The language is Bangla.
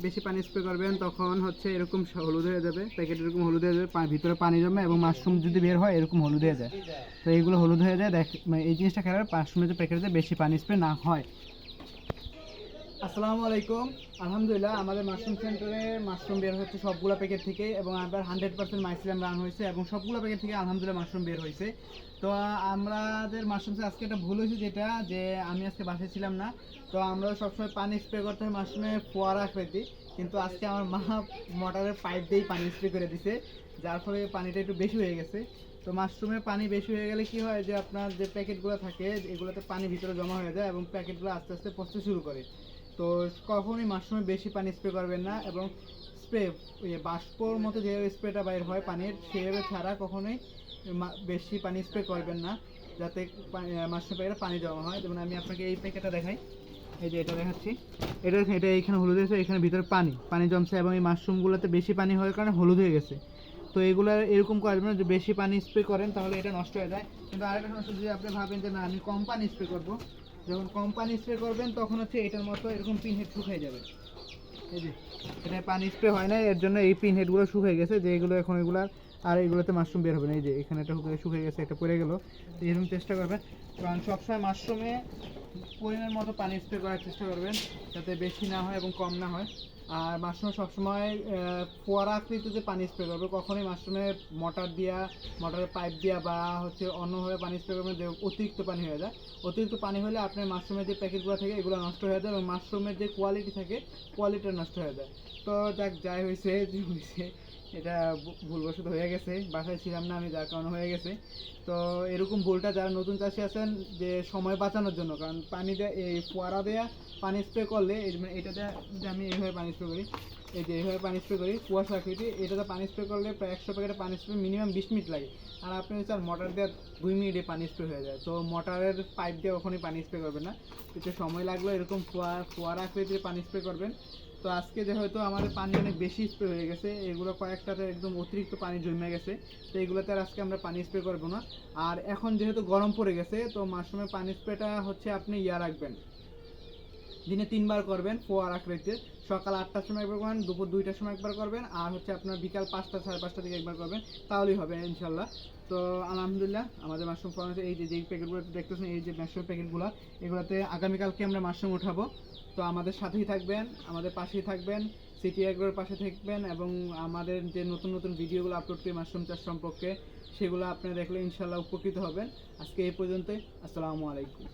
বেশি পানি স্প্রে করবেন তখন হচ্ছে এরকম হলুদ হয়ে যাবে, প্যাকেট এরকম হলুদ হয়ে যাবে, ভিতরে পানি জমে এবং মাশরুম যদি বের হয় এরকম হলুদ হয়ে যায়। তো এইগুলো হলুদ হয়ে যায়, মানে এই জিনিসটা খেয়াল রাখবেন মাশরুমের যে প্যাকেটে বেশি পানি স্প্রে না হয়। আসসালামু আলাইকুম। আলহামদুলিল্লাহ আমাদের মাশরুম সেন্টারে মাশরুম বের হচ্ছে সবগুলো প্যাকেট থেকে এবং আবার 100% মাইসিলাম রান হয়েছে এবং সবগুলো প্যাকেট থেকে আলহামদুলিল্লাহ মাশরুম বের হয়েছে। তো আমাদের মাশরুমে আজকে একটা ভুল হয়েছে, যেটা যে আমি আজকে বাসায় ছিলাম না। তো আমরা সবসময় পানি স্প্রে করতে হয় মাশরুমে ফোয়ারা আকৃতি, কিন্তু আজকে আমার মা মোটরের পাইপ দিয়েই পানি স্প্রে করে দিছে, যার ফলে পানিটা একটু বেশি হয়ে গেছে। তো মাশরুমে পানি বেশি হয়ে গেলে কি হয় যে আপনার যে প্যাকেটগুলো থাকে এগুলোতে পানি ভিতরে জমা হয়ে যায় এবং প্যাকেটগুলো আস্তে আস্তে পচতে শুরু করে। তো কখনোই মাশরুমে বেশি পানি স্প্রে করবেন না এবং স্প্রে বাষ্পর মতো যে স্প্রেটা বাইর হয় পানির, সেভাবে ছাড়া কখনোই বেশি পানি স্প্রে করবেন না, যাতে মাশরুম প্যাকেটে পানি জমা হয়। যেমন আমি আপনাকে এই প্যাকেটটা দেখাই, এই যে এটা দেখাচ্ছি, এটা এইখানে হলুদ হয়েছে, এখানে ভিতরে পানি জমছে এবং এই মাশরুমগুলোতে বেশি পানি হওয়ার কারণে হলুদ হয়ে গেছে। তো এগুলো এরকম করবেন না যে বেশি পানি স্প্রে করেন তাহলে এটা নষ্ট হয়ে যায়। কিন্তু আরেকটা সমস্যা, যদি আপনি ভাবেন যে না আমি কম পানি স্প্রে করবো, যখন কম পানি স্প্রে করবেন তখন হচ্ছে এটার মতো এরকম পিন হেড শুকিয়ে যাবে। এই যে এটা পানি স্প্রে হয় না, এর জন্য এই পিন হেডগুলো শুকিয়ে গেছে, যে এগুলো এখন এগুলার আর এগুলোতে মাশরুম বের হবে না। এই যে এখানে একটা শুকিয়ে গেছে, একটা পড়ে গেল। তো এরকম চেষ্টা করবেন, কারণ সবসময় মাশরুমে পরিমাণ মতো পানি স্প্রে করার চেষ্টা করবেন, যাতে বেশি না হয় এবং কম না হয়। আর মাশরুমে সবসময় ফোয়ারা আকৃতিতে পানি স্প্রে করবে, কখনোই মাশরুমে মোটরের পাইপ দিয়া বা হচ্ছে অন্যভাবে পানি স্প্রে করবেন যে অতিরিক্ত পানি হয়ে যায়। অতিরিক্ত পানি হলে আপনার মাশরুমের যে প্যাকেটগুলো থাকে এগুলো নষ্ট হয়ে যায় এবং মাশরুমের যে কোয়ালিটি থাকে কোয়ালিটিটা নষ্ট হয়ে যায়। তো যাই হয়েছে এটা ভুলবশত হয়ে গেছে, বাসায় ছিলাম না আমি, যার কারণে হয়ে গেছে। তো এরকম ভুলটা যারা নতুন চাষি আছেন, যে সময় বাঁচানোর জন্য, কারণ পানি দেওয়া এই ফোয়ারা দেওয়া পানি স্প্রে করলে এটাতে যদি আমি এইভাবে পানি স্প্রে করি, এই যে এইভাবে পানি স্প্রে করি কুয়াশা আকৃতি, এটাতে পানি স্প্রে করলে প্রায় 100 প্যাকেটে পানি স্প্রে মিনিমাম 20 মিনিট লাগে। আর আপনি হচ্ছে মোটর দিয়ে 2 মিনিটে পানি স্প্রে হয়ে যায়। তো মোটরের পাইপ দিয়ে কখনই পানি স্প্রে করবেন না, এতে সময় লাগলো, এরকম ফোয়ারা আকৃতির পানি স্প্রে করবেন। তো আজকে যে হয়তো আমাদের পানি অনেক বেশি স্প্রে হয়ে গেছে, এগুলো কয়েকটাতে একদম অতিরিক্ত পানি জমে গেছে, তো এগুলোতে আর আজকে আমরা পানি স্প্রে করবো না। আর এখন যেহেতু গরম পড়ে গেছে, তো মাশরুমের পানি স্প্রেটা হচ্ছে আপনি রাখবেন, দিনে 3 বার করবেন ফোয়ারা আকৃতিতে। সকাল 8টার সময় একবার করবেন, দুপুর 2টার সময় একবার করবেন, আর হচ্ছে আপনার বিকাল 5টা 5:30 দিকে একবার করবেন, তাহলেই হবে ইনশাল্লাহ। তো আলহামদুলিল্লাহ আমাদের মাশরুম ফার্ম এই যে প্যাকেটগুলো দেখতেছেন, এই যে মাশরুম প্যাকেটগুলো, এগুলোতে আগামীকালকে আমরা মাশরুম উঠাবো। তো আমাদের সাথেই থাকবেন, আমাদের পাশেই থাকবেন, সিটি এগ্রোর পাশে থাকবেন এবং আমাদের যে নতুন নতুন ভিডিওগুলো আপলোড করি মাশরুম চাষ সম্পর্কে, সেগুলো আপনি দেখলে ইনশাল্লাহ উপকৃত হবেন। আজকে এই পর্যন্তই। আসসালামু আলাইকুম।